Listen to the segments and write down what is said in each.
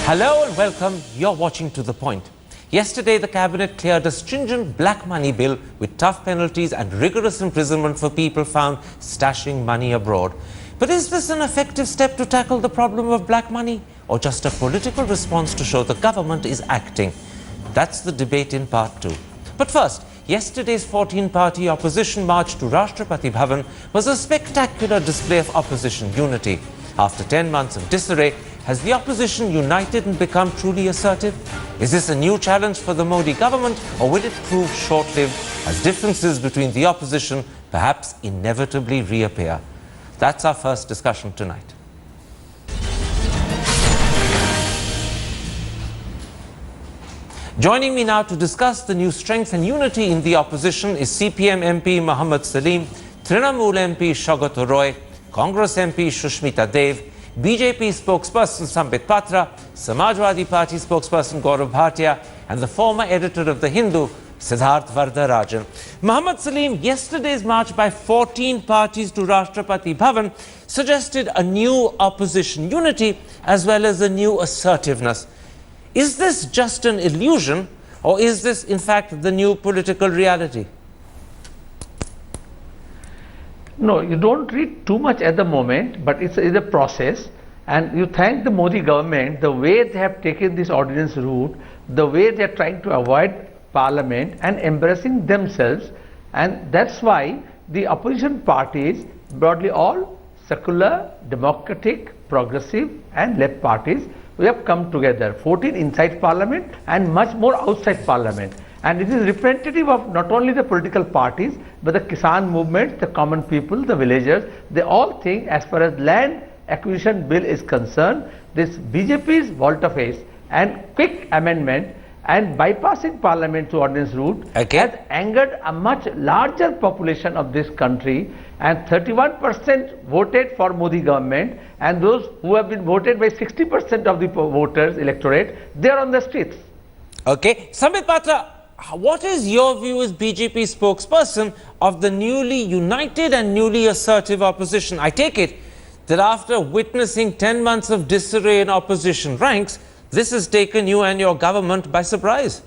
Hello and welcome. You're watching To The Point. Yesterday, the Cabinet cleared a stringent black money bill with tough penalties and rigorous imprisonment for people found stashing money abroad. But is this an effective step to tackle the problem of black money, or just a political response to show the government is acting? That's the debate in part 2. But first, yesterday's 14-party opposition march to Rashtrapati Bhavan was a spectacular display of opposition unity. After 10 months of disarray, has the opposition united and become truly assertive? Is this a new challenge for the Modi government, or will it prove short-lived as differences between the opposition perhaps inevitably reappear? That's our first discussion tonight. Joining me now to discuss the new strength and unity in the opposition is CPM MP Mohammad Salim, Trinamool MP Shaugat Roy, Congress MP Shushmita Dev, BJP spokesperson Sambit Patra, Samajwadi Party spokesperson Gaurav Bhatia, and the former editor of The Hindu, Siddharth Vardarajan. Mohammad Salim, yesterday's march by 14 parties to Rashtrapati Bhavan suggested a new opposition unity as well as a new assertiveness. Is this just an illusion, or is this in fact the new political reality? No, you don't read too much at the moment, but it's a process, and you thank the Modi government, the way they have taken this ordinance route, the way they are trying to avoid parliament and embracing themselves, and that's why the opposition parties, broadly all secular, democratic, progressive and left parties, we have come together, 14 inside parliament and much more outside parliament. And it is representative of not only the political parties, but the Kisan movement, the common people, the villagers. They all think, as far as land acquisition bill is concerned, this BJP's volte-face and quick amendment and bypassing parliament to ordinance route has angered a much larger population of this country, and 31% voted for Modi government, and those who have been voted by 60% of the voters, electorate, they are on the streets. Okay, Sambit Patra, what is your view as BJP spokesperson of the newly united and newly assertive opposition? I take it that after witnessing 10 months of disarray in opposition ranks, this has taken you and your government by surprise.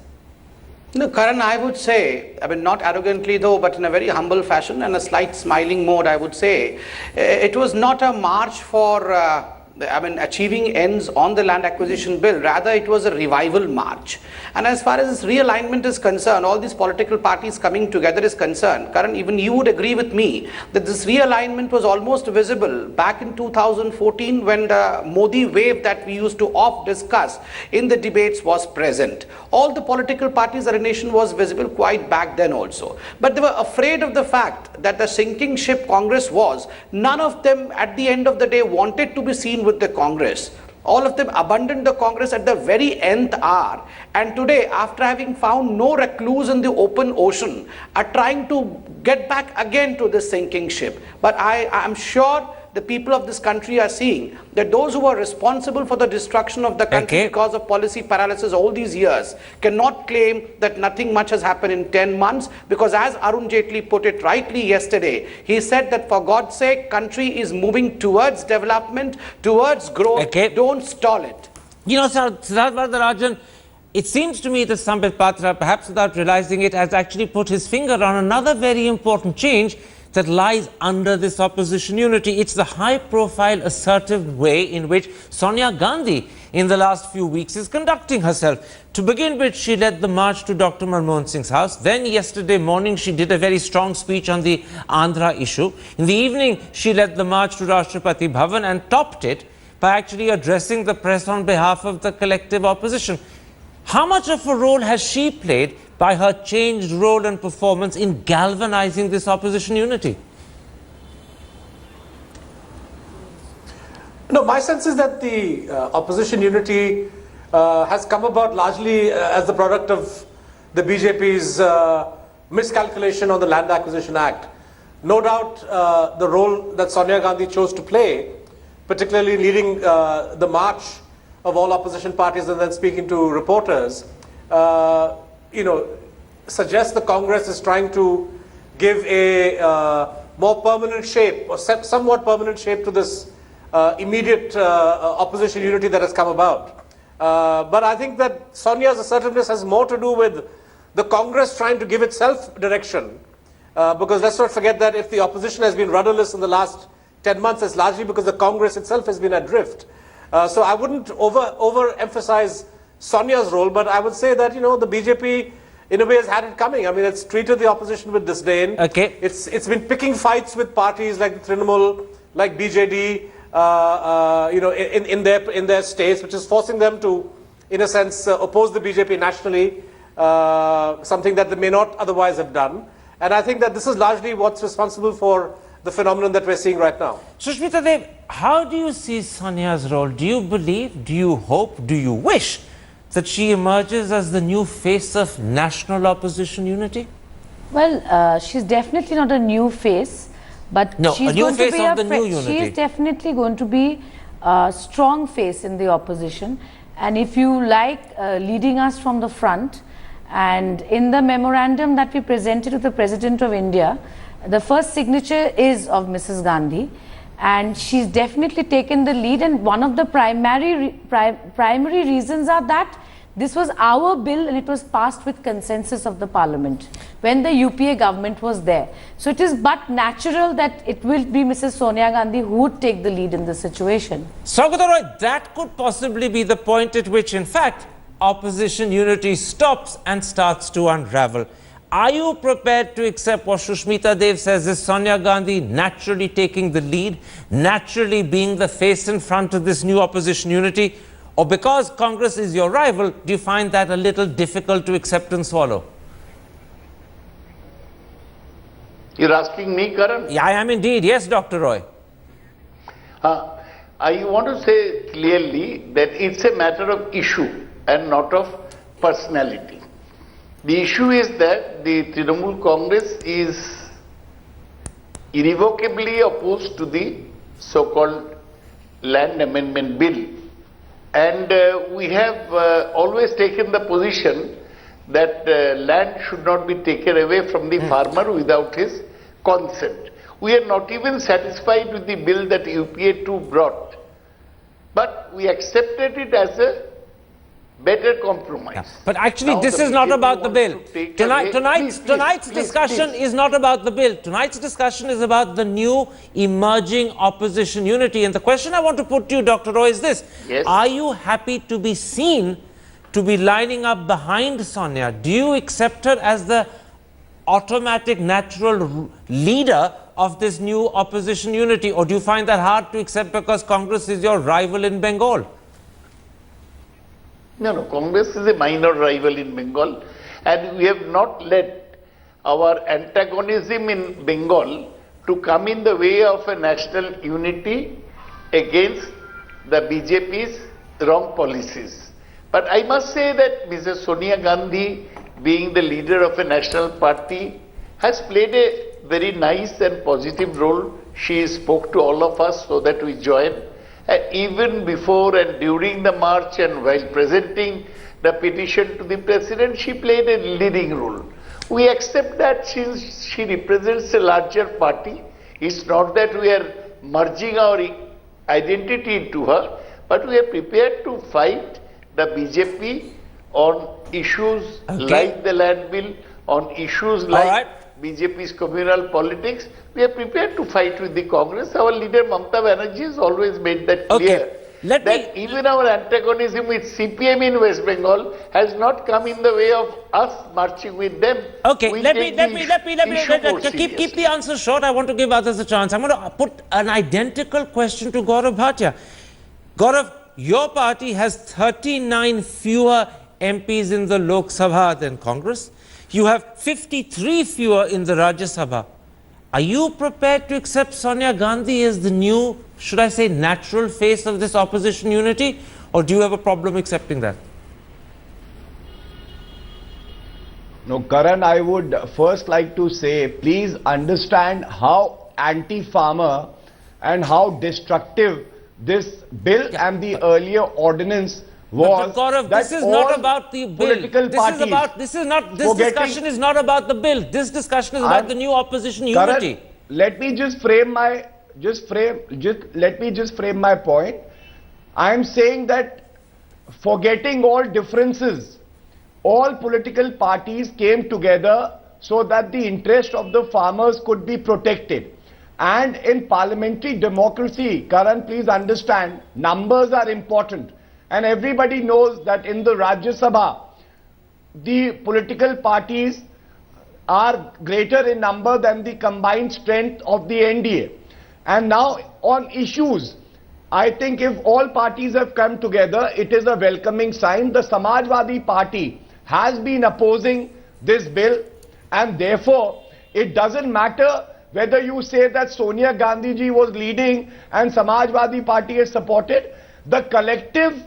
No, Karan, I would say, I mean, not arrogantly though, but in a very humble fashion and a slight smiling mode, I would say, it was not a march for achieving ends on the land acquisition bill. Rather, it was a revival march. And as far as this realignment is concerned, all these political parties coming together is concerned, Karan, even you would agree with me that this realignment was almost visible back in 2014 when the Modi wave that we used to oft discuss in the debates was present. All the political parties of the nation was visible quite back then also. But they were afraid of the fact that the sinking ship Congress was. None of them at the end of the day wanted to be seen with the Congress. All of them abandoned the Congress at the very nth hour, and today, after having found no recluse in the open ocean, are trying to get back again to the sinking ship. But I am sure the people of this country are seeing that those who are responsible for the destruction of the country because of policy paralysis all these years cannot claim that nothing much has happened in 10 months, because as Arun Jaitley put it rightly yesterday, he said that for God's sake, country is moving towards development, towards growth, don't stall it. You know, Siddharth Vardarajan, it seems to me that Sambit Patra, perhaps without realizing it, has actually put his finger on another very important change that lies under this opposition unity. It's the high-profile, assertive way in which Sonia Gandhi in the last few weeks is conducting herself. To begin with, she led the march to Dr. Manmohan Singh's house. Then yesterday morning, she did a very strong speech on the Andhra issue. In the evening, she led the march to Rashtrapati Bhavan and topped it by actually addressing the press on behalf of the collective opposition. How much of a role has she played by her changed role and performance in galvanizing this opposition unity? No, my sense is that the opposition unity has come about largely as the product of the BJP's miscalculation on the Land Acquisition Act. No doubt the role that Sonia Gandhi chose to play, particularly leading the march of all opposition parties and then speaking to reporters, suggests the Congress is trying to give a more permanent shape or somewhat permanent shape to this immediate opposition unity that has come about. But I think that Sonia's assertiveness has more to do with the Congress trying to give itself direction. Because let's not forget that if the opposition has been rudderless in the last 10 months, it's largely because the Congress itself has been adrift. So I wouldn't overemphasize Sonia's role, but I would say that, you know, the BJP in a way has had it coming. I mean, it's treated the opposition with disdain. Okay. It's been picking fights with parties like the Trinamool, like BJD, you know, in their states, which is forcing them to, in a sense, oppose the BJP nationally, something that they may not otherwise have done. And I think that this is largely what's responsible for the phenomenon that we're seeing right now. Sushmita Dev, how do you see Sonia's role? Do you believe, do you hope, do you wish that she emerges as the new face of national opposition unity? Well, she's definitely not a new face, but No, she's a new going face to be of the new unity. She is definitely going to be a strong face in the opposition, and if you like, leading us from the front. And in the memorandum that we presented to the President of India, the first signature is of Mrs. Gandhi, and she's definitely taken the lead. And one of the primary reasons are that this was our bill and it was passed with consensus of the Parliament when the UPA government was there. So it is but natural that it will be Mrs. Sonia Gandhi who would take the lead in this situation. Saugata Roy, that could possibly be the point at which, in fact, opposition unity stops and starts to unravel. Are you prepared to accept what Sushmita Dev says is Sonia Gandhi naturally taking the lead, naturally being the face in front of this new opposition unity? Or because Congress is your rival, do you find that a little difficult to accept and swallow? You're asking me, Karan? Yeah, I am indeed. Yes, Dr. Roy. I want to say clearly that it's a matter of issue and not of personality. The issue is that the Trinamool Congress is irrevocably opposed to the so-called land amendment bill. And we have always taken the position that land should not be taken away from the farmer without his consent. We are not even satisfied with the bill that UPA 2 brought, but we accepted it as a better compromise. Yeah. But actually, Now this the is not BJP about the bill. wants to take Tonight's away- discussion please. is not about the bill. Tonight's discussion is about the new emerging opposition unity. And the question I want to put to you, Dr. Roy, is this. Yes. Are you happy to be seen to be lining up behind Sonia? Do you accept her as the automatic, natural leader of this new opposition unity? Or do you find that hard to accept because Congress is your rival in Bengal? No, Congress is a minor rival in Bengal, and we have not let our antagonism in Bengal to come in the way of a national unity against the BJP's wrong policies. But I must say that Mrs. Sonia Gandhi, being the leader of a national party, has played a very nice and positive role. She spoke to all of us so that we joined. Even before and during the march and while presenting the petition to the President, she played a leading role. We accept that since she represents a larger party. It's not that we are merging our identity into her, but we are prepared to fight the BJP on issues like the land bill, on issues like BJP's communal politics. We are prepared to fight with the Congress. Our leader Mamata Banerjee has always made that clear. Even our antagonism with CPM in West Bengal has not come in the way of us marching with them. Okay, let me keep the answer short. I want to give others a chance. I'm going to put an identical question to Gaurav Bhatia. Gaurav, your party has 39 fewer MPs in the Lok Sabha than Congress. You have 53 fewer in the Rajya Sabha. Are you prepared to accept Sonia Gandhi as the new, should I say, natural face of this opposition unity? Or do you have a problem accepting that? No, Karan, I would first like to say, please understand how anti-farmer and how destructive this bill and the earlier ordinance was. But Gaurav, this is not about the bill. This discussion is not about the bill. This discussion is about the new opposition unity. Karan, let me just frame my point. I am saying that forgetting all differences, all political parties came together so that the interest of the farmers could be protected. And in parliamentary democracy, Karan, please understand, numbers are important. And everybody knows that in the Rajya Sabha, the political parties are greater in number than the combined strength of the NDA. And now on issues, I think if all parties have come together, it is a welcoming sign. The Samajwadi Party has been opposing this bill, and therefore it doesn't matter whether you say that Sonia Gandhi ji was leading and Samajwadi Party is supported. The collective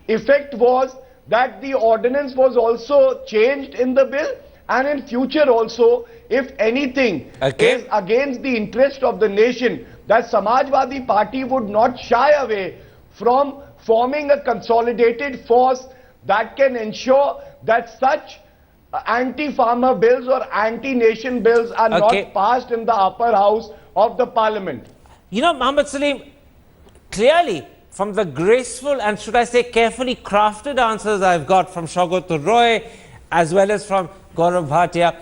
effect was that the ordinance was also changed in the bill, and in future also, if anything is against the interest of the nation, that Samajwadi Party would not shy away from forming a consolidated force that can ensure that such anti-farmer bills or anti-nation bills are not passed in the upper house of the parliament. You know, Mohammed Salim, clearly from the graceful and should I say carefully crafted answers I've got from Shaukat Roy as well as from Gaurav Bhatia,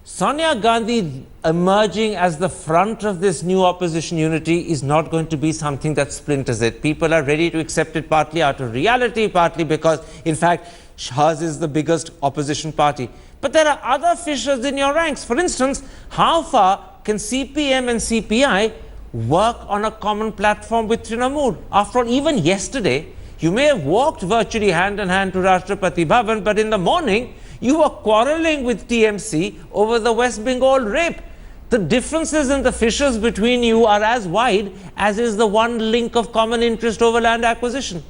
Sonia Gandhi emerging as the front of this new opposition unity is not going to be something that splinters it. People are ready to accept it partly out of reality, partly because, in fact, hers is the biggest opposition party. But there are other fissures in your ranks. For instance, how far can CPM and CPI work on a common platform with Trinamool? After all, even yesterday, you may have walked virtually hand in hand to Rashtrapati Bhavan, but in the morning, you were quarrelling with TMC over the West Bengal rape. The differences and the fissures between you are as wide as is the one link of common interest over land acquisition.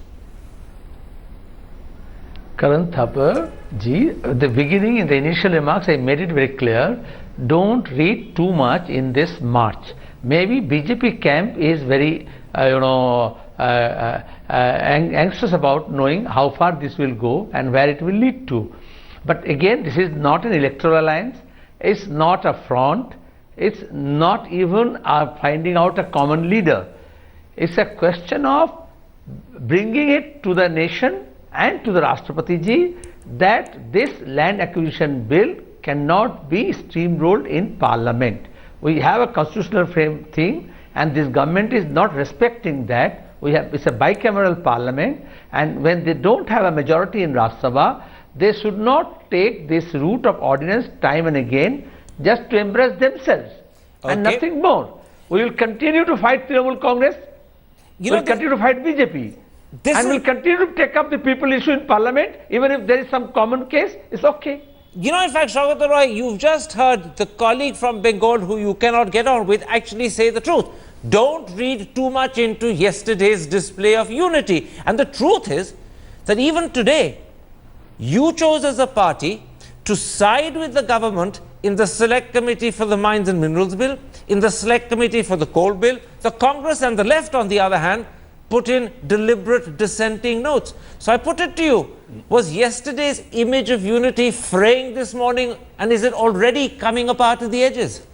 Karan Thapar ji, the beginning, in the initial remarks, I made it very clear, don't read too much in this march. Maybe BJP camp is very, anxious about knowing how far this will go and where it will lead to. But again, this is not an electoral alliance, it's not a front, it's not even finding out a common leader. It's a question of bringing it to the nation and to the Rashtrapati ji that this land acquisition bill cannot be steamrolled in parliament. We have a constitutional frame thing, and this government is not respecting that. It's a bicameral parliament, and when they don't have a majority in Rajya Sabha, they should not take this route of ordinance time and again just to impress themselves and nothing more. We will continue to fight Trinamool Congress, we will continue to fight BJP, and we will continue to take up the people issue in parliament. Even if there is some common case, it's okay. You know, in fact, Shaukat Roy, you've just heard the colleague from Bengal who you cannot get on with actually say the truth. Don't read too much into yesterday's display of unity. And the truth is that even today, you chose as a party to side with the government in the Select Committee for the Mines and Minerals Bill, in the Select Committee for the Coal Bill. The Congress and the left, on the other hand, put in deliberate dissenting notes. So I put it to you, was yesterday's image of unity fraying this morning, and is it already coming apart at the edges?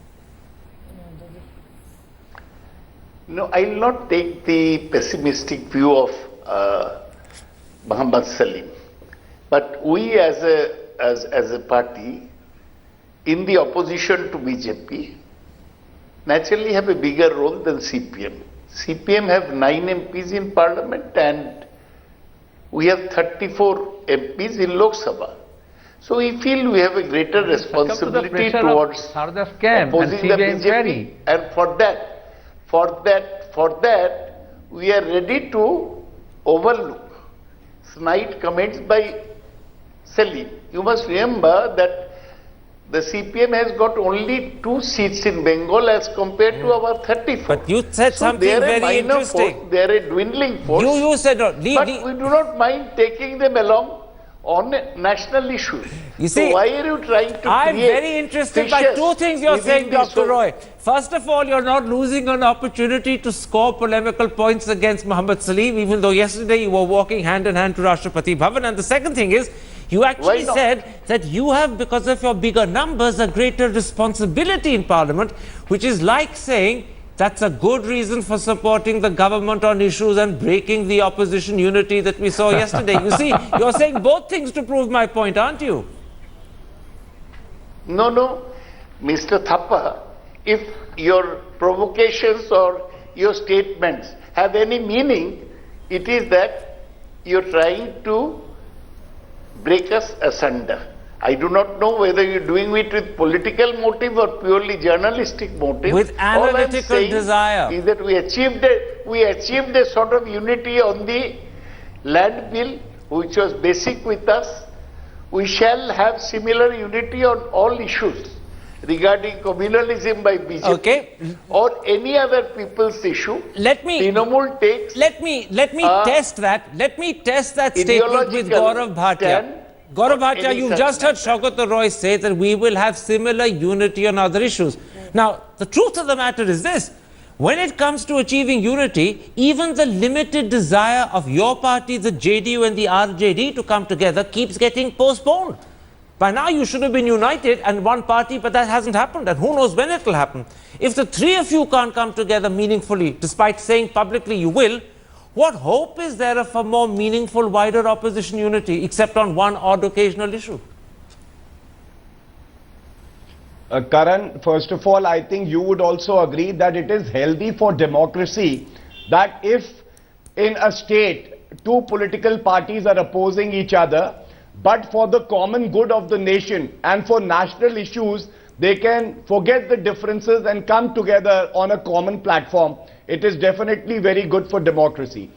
No, I will not take the pessimistic view of Muhammad Salim. But we as a party in the opposition to BJP naturally have a bigger role than CPM. CPM have 9 MPs in parliament and we have 34 MPs in Lok Sabha. So we feel we have a greater responsibility towards opposing the BJP, and for that we are ready to overlook snide comments by Salim. You must remember that the CPM has got only 2 seats in Bengal as compared to our 34. But you said something very interesting. Force, they are a dwindling force. You said no. But we do not mind taking them along on national issues. You see, so why are you trying to I'm very interested by 2 things you're saying, Dr. Roy. First of all, you're not losing an opportunity to score polemical points against Muhammad Salim, even though yesterday you were walking hand in hand to Rashtrapati Bhavan. And the second thing is, you actually said that you have, because of your bigger numbers, a greater responsibility in Parliament, which is like saying that's a good reason for supporting the government on issues and breaking the opposition unity that we saw yesterday. You see, you're saying both things to prove my point, aren't you? No, Mr. Thapar, if your provocations or your statements have any meaning, it is that you're trying to break us asunder. I do not know whether you're doing it with political motive or purely journalistic motive. With analytical desire. All I'm saying is that we achieved a sort of unity on the land bill, which was basic with us. We shall have similar unity on all issues regarding communalism by BJP or any other people's issue. Trinamool takes. Let me test that. Let me test that statement with Gaurav Bhatia. Gaurav Bhatia, you've just heard Shaukat Roy say that we will have similar unity on other issues. Now, the truth of the matter is this. When it comes to achieving unity, even the limited desire of your party, the JDU and the RJD to come together keeps getting postponed. By now, you should have been united and one party, but that hasn't happened, and who knows when it will happen. If the three of you can't come together meaningfully, despite saying publicly you will, what hope is there of a more meaningful, wider opposition unity, except on one odd occasional issue? Karan, first of all, I think you would also agree that it is healthy for democracy that if in a state two political parties are opposing each other, but for the common good of the nation and for national issues, they can forget the differences and come together on a common platform. It is definitely very good for democracy.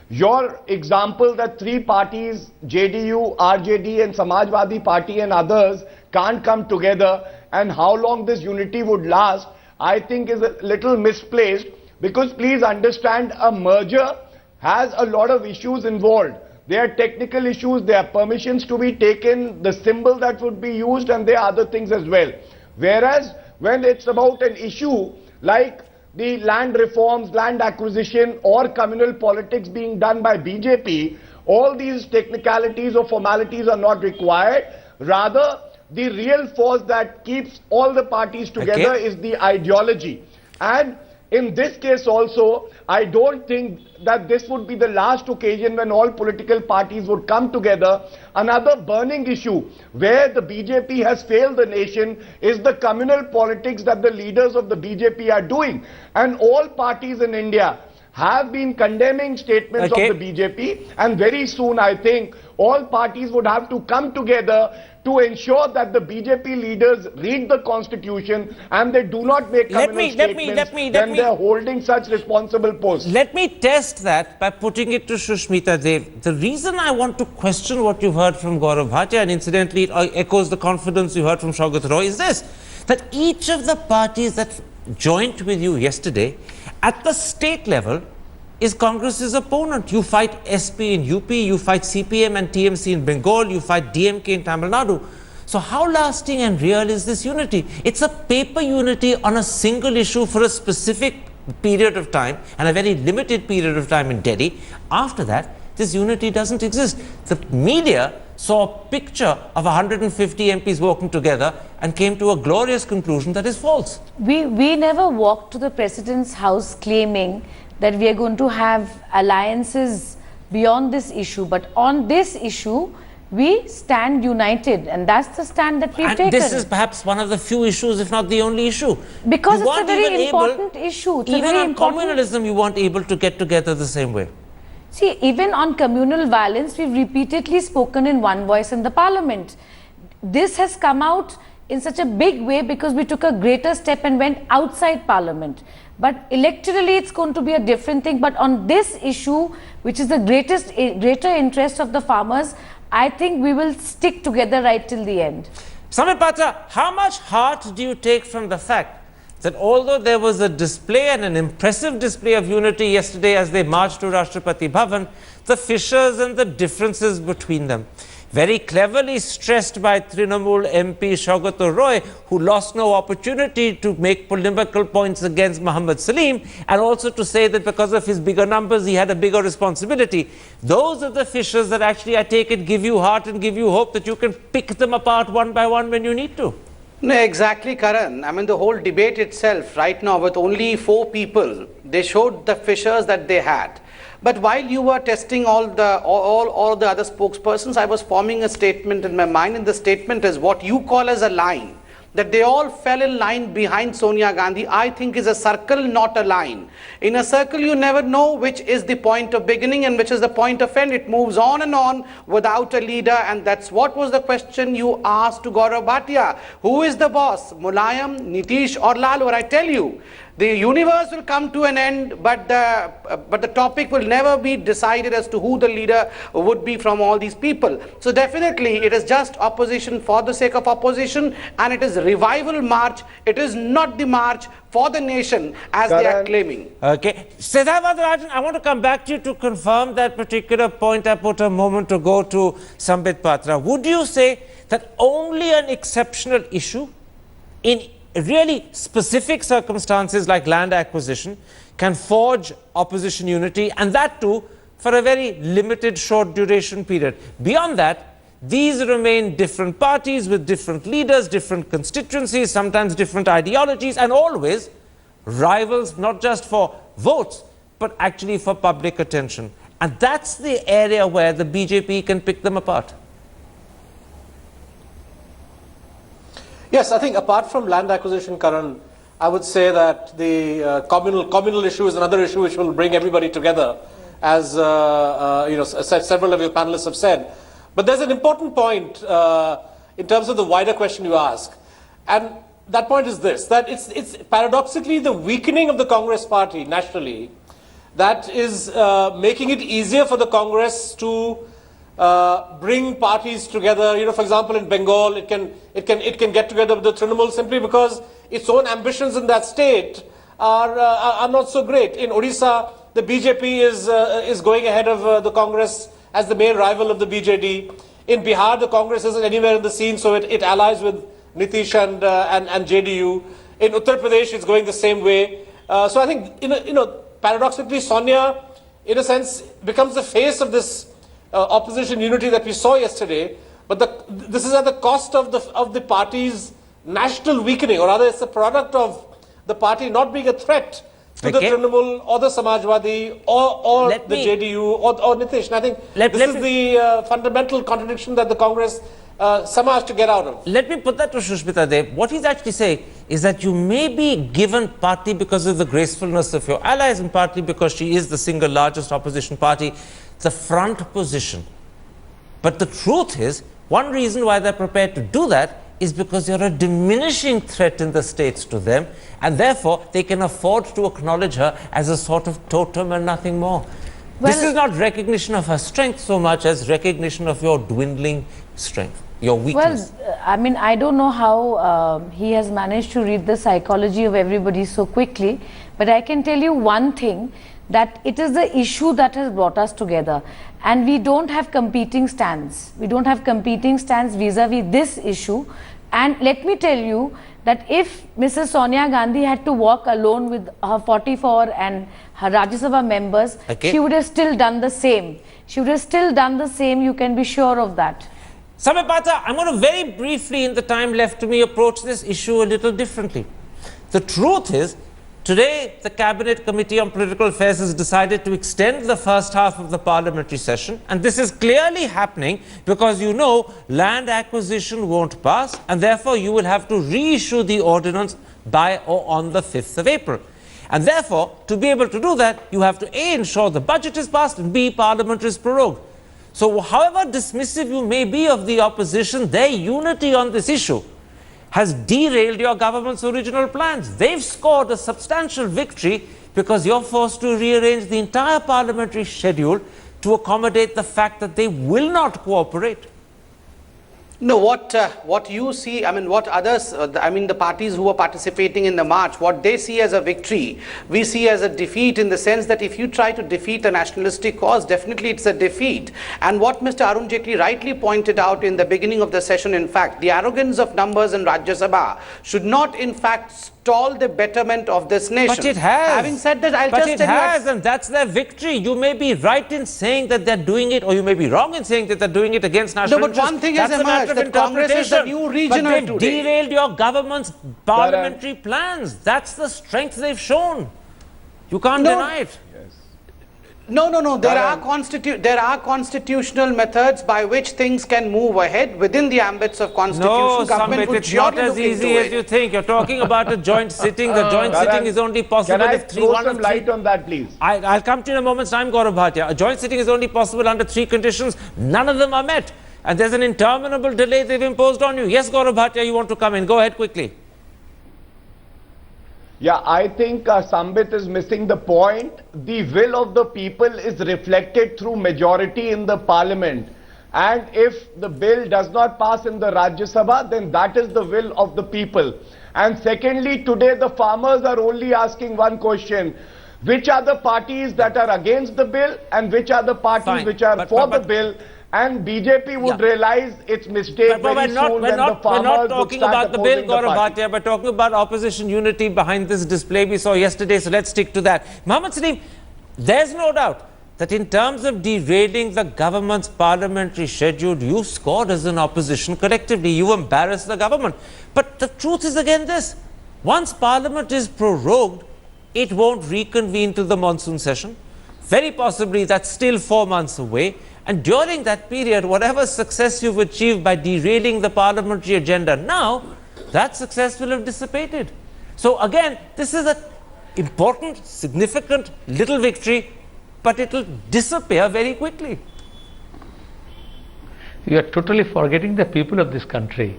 Your example that three parties, JDU, RJD and Samajwadi Party and others can't come together and how long this unity would last, I think is a little misplaced, because please understand, a merger has a lot of issues involved. There are technical issues, there are permissions to be taken, the symbol that would be used, and there are other things as well. Whereas when it's about an issue like the land reforms, land acquisition or communal politics being done by BJP, all these technicalities or formalities are not required. Rather, the real force that keeps all the parties together is the ideology. And in this case also, I don't think that this would be the last occasion when all political parties would come together. Another burning issue where the BJP has failed the nation is the communal politics that the leaders of the BJP are doing. And all parties in India have been condemning statements of the BJP, and very soon I think all parties would have to come together to ensure that the BJP leaders read the constitution and they do not make communal statements when they are holding such responsible posts. Let me test that by putting it to Shushmita Dev. The reason I want to question what you've heard from Gaurav Bhatia, and incidentally it echoes the confidence you heard from Shaukat Roy, is this, that each of the parties that joined with you yesterday at the state level is Congress's opponent. You fight SP in UP, you fight CPM and TMC in Bengal, you fight DMK in Tamil Nadu. So how lasting and real is this unity? It's a paper unity on a single issue for a specific period of time and a very limited period of time in Delhi. After that, this unity doesn't exist. The media saw a picture of 150 MPs working together and came to a glorious conclusion that is false. We never walked to the President's house claiming that we are going to have alliances beyond this issue. But on this issue, we stand united, and that's the stand that we've taken. This is perhaps one of the few issues, if not the only issue. Because it's a very important issue. Even on communalism, you weren't able to get together the same way. See, even on communal violence, we've repeatedly spoken in one voice in the parliament. This has come out in such a big way because we took a greater step and went outside parliament. But electorally, it's going to be a different thing. But on this issue, which is the greater interest of the farmers, I think we will stick together right till the end. Samit Patra, how much heart do you take from the fact that although there was a display and an impressive display of unity yesterday as they marched to Rashtrapati Bhavan, the fissures and the differences between them, very cleverly stressed by Trinamool MP Shaukat Roy, who lost no opportunity to make polemical points against Muhammad Salim and also to say that because of his bigger numbers, he had a bigger responsibility. Those are the fissures that actually, I take it, give you heart and give you hope that you can pick them apart one by one when you need to. No, exactly, Karan. I mean, the whole debate itself right now with only 4 people, they showed the fissures that they had. But while you were testing all the other spokespersons, I was forming a statement in my mind, and the statement is what you call as a line, that they all fell in line behind Sonia Gandhi, I think is a circle, not a line. In a circle, you never know which is the point of beginning and which is the point of end. It moves on and on without a leader, and that's what was the question you asked to Gaurav Bhatia. Who is the boss, Mulayam, Nitish or Lalu? And I tell you, the universe will come to an end, but the topic will never be decided as to who the leader would be from all these people. So definitely it is just opposition for the sake of opposition, and it is revival march. It is not the march for the nation as they are claiming. Okay. Siddharth, I want to come back to you to confirm that particular point I put a moment ago to Sambit Patra. Would you say that only an exceptional issue in really specific circumstances like land acquisition can forge opposition unity, and that too for a very limited short duration period? Beyond that, these remain different parties with different leaders, different constituencies, sometimes different ideologies, and always rivals not just for votes but actually for public attention. And that's the area where the BJP can pick them apart. Yes, I think apart from land acquisition, Karan, I would say that the communal issue is another issue which will bring everybody together, as several of your panelists have said. But there's an important point in terms of the wider question you ask, and that point is this: that it's paradoxically the weakening of the Congress party nationally that is making it easier for the Congress to bring parties together. For example, in Bengal, it can get together with the Trinamool simply because its own ambitions in that state are not so great. In Odisha, the BJP is going ahead of the Congress as the main rival of the BJD. In Bihar, the Congress isn't anywhere in the scene, so it allies with Nitish and JDU. In Uttar Pradesh, it's going the same way. So I think, paradoxically, Sonia, in a sense, becomes the face of this opposition unity that we saw yesterday, but this is at the cost of the party's national weakening, or rather it's a product of the party not being a threat to the Trinamool or the Samajwadi or the JDU or Nitish. And I think this is the fundamental contradiction that the Congress somehow has to get out of. Let me put that to Shushmita Dev. What he's actually saying is that you may be given partly because of the gracefulness of your allies and partly because she is the single largest opposition party, the front position. But the truth is, one reason why they're prepared to do that is because you're a diminishing threat in the states to them, and therefore they can afford to acknowledge her as a sort of totem and nothing more. Well, this is not recognition of her strength so much as recognition of your dwindling strength, your weakness. Well, I mean, I don't know how he has managed to read the psychology of everybody so quickly, but I can tell you one thing, that it is the issue that has brought us together, and we don't have competing stands. We don't have competing stands vis-a-vis this issue. And let me tell you that if Mrs. Sonia Gandhi had to walk alone with her 44 and her Rajya Sabha members, she would have still done the same. She would have still done the same, you can be sure of that. Sambit Patra, I'm going to very briefly, in the time left to me, approach this issue a little differently. The truth is, today, the Cabinet Committee on Political Affairs has decided to extend the first half of the parliamentary session, and this is clearly happening because land acquisition won't pass, and therefore you will have to reissue the ordinance by or on the 5th of April. And therefore, to be able to do that, you have to A, ensure the budget is passed, and B, Parliament is prorogued. So however dismissive you may be of the opposition, their unity on this issue has derailed your government's original plans. They've scored a substantial victory because you're forced to rearrange the entire parliamentary schedule to accommodate the fact that they will not cooperate. No, what you see, I mean, what others, the parties who are participating in the march, what they see as a victory, we see as a defeat, in the sense that if you try to defeat a nationalistic cause, definitely it's a defeat. And what Mr. Arun Jaitley rightly pointed out in the beginning of the session, in fact, the arrogance of numbers in Rajya Sabha should not, in fact, stall the betterment of this nation. But it has. Having said that, I'll just tell you. But it has, and that's their victory. You may be right in saying that they're doing it, or you may be wrong in saying that they're doing it against national interests. No, but one thing has emerged. of that Congress is the interpretation. new regional But they've today. derailed your government's parliamentary plans. That's the strength they've shown. You can't No. deny it. No. There are constitutional methods by which things can move ahead within the ambits of constitution. No, Government Sambit, would it's not surely as look into easy as it. you think. You're talking about a joint sitting. The joint sitting is only possible Can I if throw one some of light three. on that, please? I'll come to you in a moment's time, Gaurav Bhatia. A joint sitting is only possible under 3 conditions. None of them are met. And there's an interminable delay they've imposed on you. Yes, Gaurav Bhatia, you want to come in. Go ahead quickly. Yeah, I think Sambit is missing the point. The will of the people is reflected through majority in the parliament. And if the bill does not pass in the Rajya Sabha, then that is the will of the people. And secondly, today the farmers are only asking one question. Which are the parties that are against the bill and which are the parties Fine. which are But- for but- the bill? And BJP would Yeah. realize its mistake But very soon when the we're farmers not would talking start about the bill, opposing the Gaurav party. Bhatia. We're talking about opposition unity behind this display we saw yesterday. So let's stick to that. Mohammed Salim, there's no doubt that in terms of derailing the government's parliamentary schedule, you scored as an opposition collectively. You embarrassed the government. But the truth is again this. Once parliament is prorogued, it won't reconvene till the monsoon session. Very possibly that's still 4 months away. And during that period, whatever success you've achieved by derailing the parliamentary agenda now, that success will have dissipated. So again, this is an important, significant little victory, but it will disappear very quickly. You are totally forgetting the people of this country.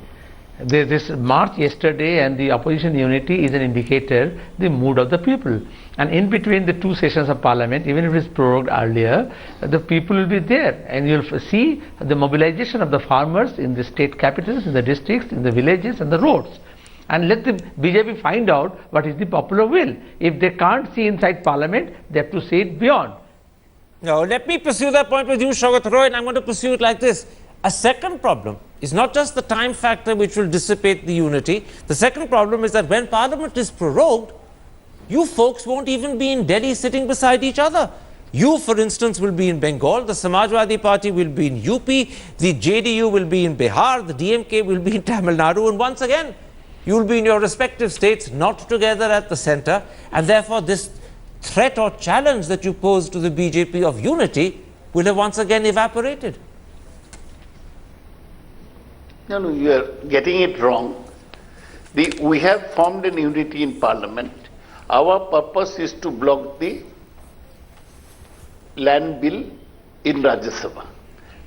This march yesterday and the opposition unity is an indicator, the mood of the people. And in between the 2 sessions of parliament, even if it is prorogued earlier, the people will be there. And you'll see the mobilization of the farmers in the state capitals, in the districts, in the villages and the roads. And let the BJP find out what is the popular will. If they can't see inside parliament, they have to see it beyond. Now, let me pursue that point with you, Shaukat Roy, and I'm going to pursue it like this. A second problem is not just the time factor which will dissipate the unity. The second problem is that when parliament is prorogued, you folks won't even be in Delhi sitting beside each other. You, for instance, will be in Bengal, the Samajwadi Party will be in UP, the JDU will be in Bihar, the DMK will be in Tamil Nadu, and once again, you will be in your respective states, not together at the center, and therefore this threat or challenge that you pose to the BJP of unity will have once again evaporated. No, you are getting it wrong. We have formed an unity in parliament. Our purpose is to block the land bill in Rajya Sabha.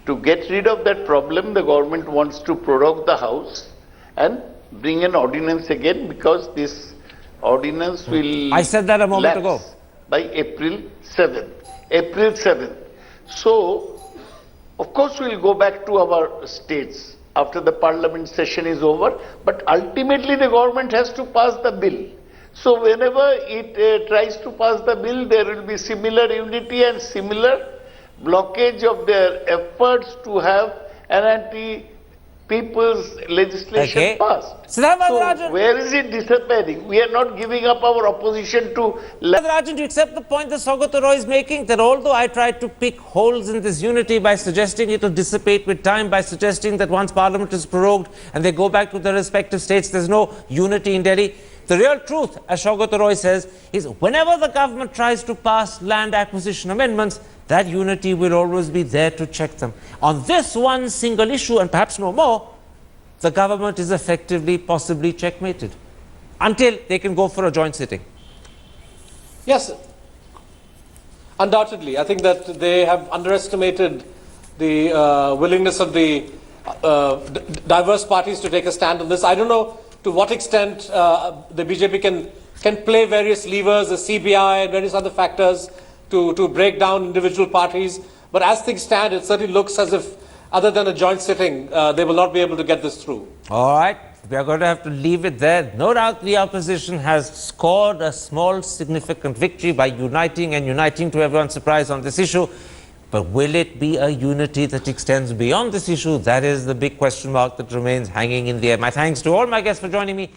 To get rid of that problem, the government wants to prorogue the house and bring an ordinance again, because this ordinance will I said that a moment ago. lapse by April 7th. So, of course, we'll go back to our states after the parliament session is over, but ultimately the government has to pass the bill. So whenever it tries to pass the bill, there will be similar unity and similar blockage of their efforts to have an anti-people's legislation passed. Siddharth So Rajan. where is it disappearing? We are not giving up our opposition to... Rajan, do you accept the point that Saugata Roy is making, that although I tried to pick holes in this unity by suggesting it will dissipate with time, by suggesting that once parliament is prorogued and they go back to their respective states, there's no unity in Delhi? The real truth, as Saugata Roy says, is whenever the government tries to pass land acquisition amendments, that unity will always be there to check them. On this one single issue, and perhaps no more, the government is effectively, possibly checkmated until they can go for a joint sitting. Yes, undoubtedly. I think that they have underestimated the willingness of the diverse parties to take a stand on this. I don't know to what extent the BJP can play various levers, the CBI and various other factors to break down individual parties. But as things stand, it certainly looks as if, other than a joint sitting, they will not be able to get this through. All right, we are going to have to leave it there. No doubt the opposition has scored a small, significant victory by uniting to everyone's surprise on this issue. But will it be a unity that extends beyond this issue? That is the big question mark that remains hanging in the air. My thanks to all my guests for joining me.